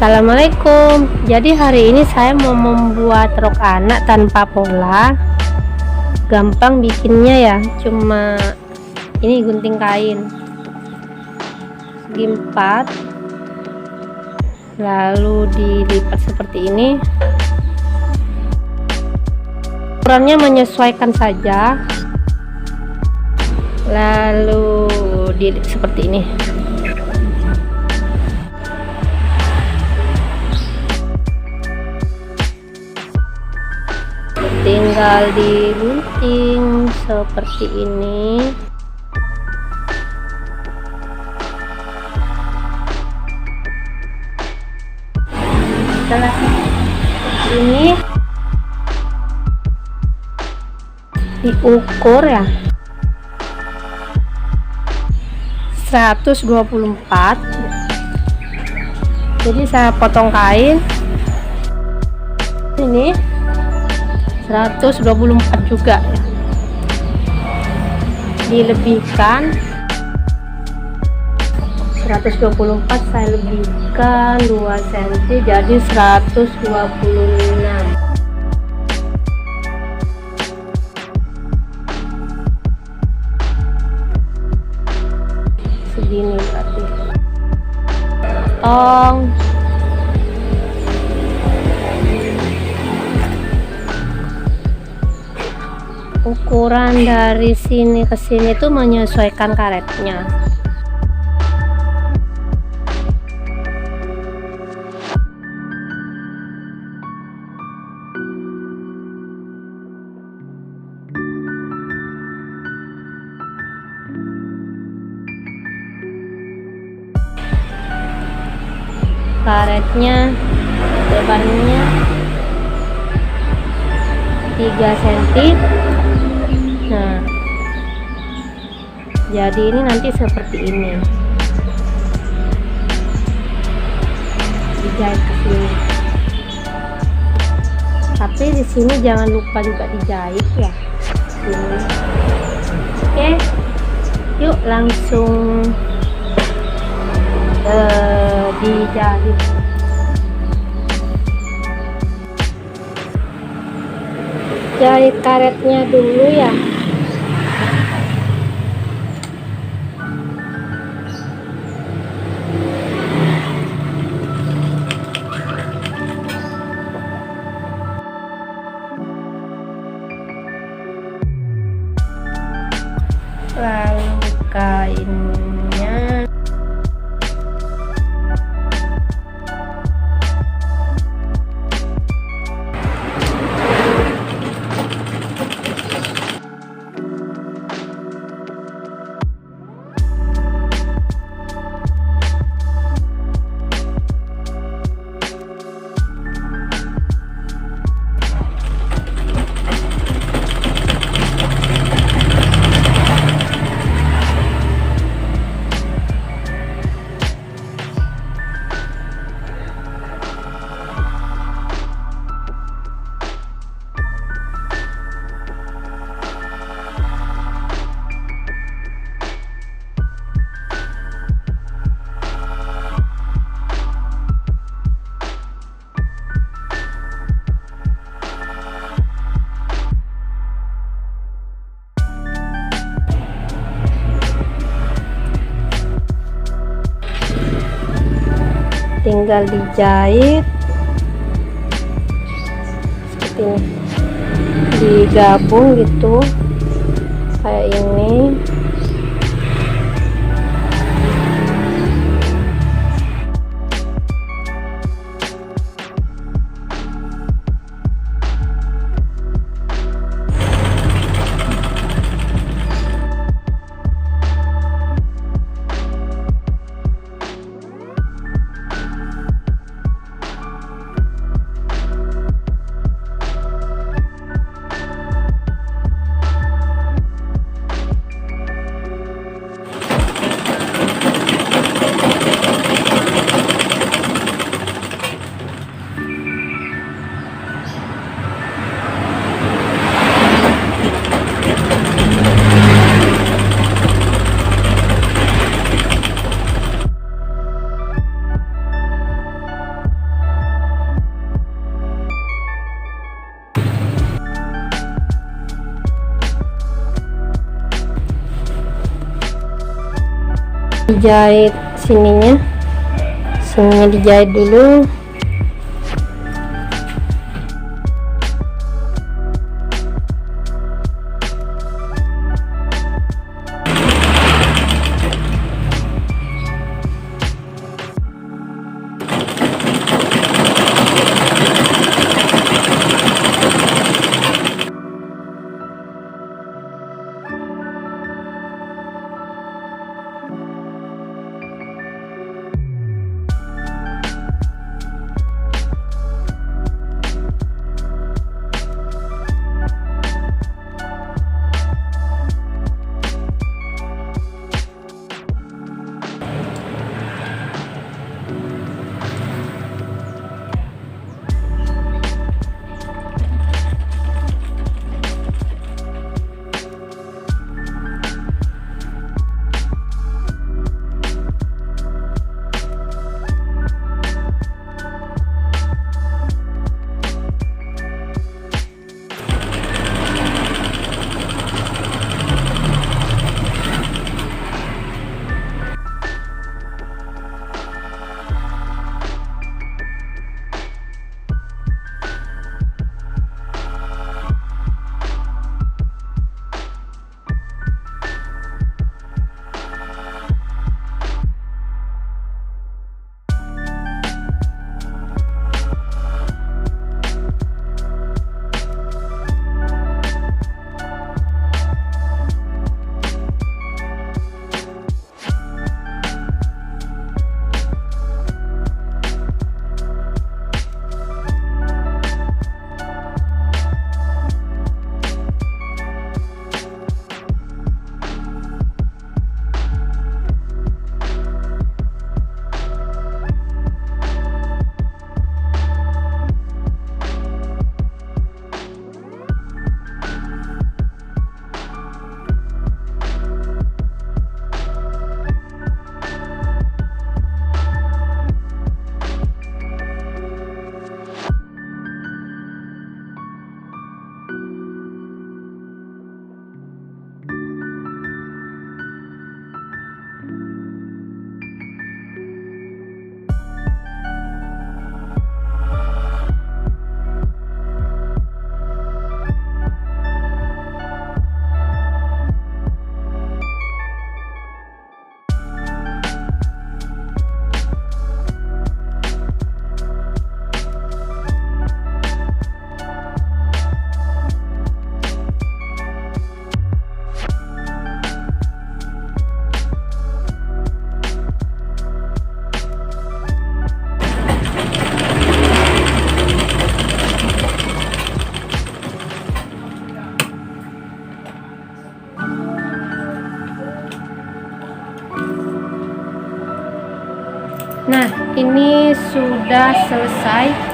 Assalamualaikum. Jadi hari ini saya mau membuat rok anak tanpa pola. Gampang bikinnya ya, cuma ini gunting kain segi 4, lalu dilipat seperti ini. Ukurannya menyesuaikan saja, lalu dilipat seperti ini. Tinggal digunting seperti ini. Setelah ini diukur ya, 124. Jadi saya potong kain ini 124 juga ya. Dilebihkan 124, saya lebihkan 2 cm jadi 126. Segini berarti. Potong. Ukuran dari sini ke sini itu menyesuaikan karetnya. Karetnya lebarnya 3 cm. Nah, jadi ini nanti seperti ini, dijahit ke sini. Tapi di sini jangan lupa juga dijahit ya. Sini. Oke, yuk langsung dijahit. Jahit karetnya dulu ya. Lalu kainnya tinggal dijahit seperti ini, digabung gitu kayak ini. dijahit sininya dijahit dulu. Nah, ini sudah selesai.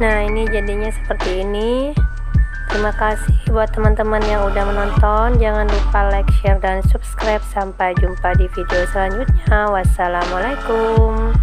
Nah, ini jadinya seperti ini. Terima kasih buat teman-teman yang udah menonton. Jangan lupa like, share, dan subscribe. Sampai jumpa di video selanjutnya. Wassalamualaikum.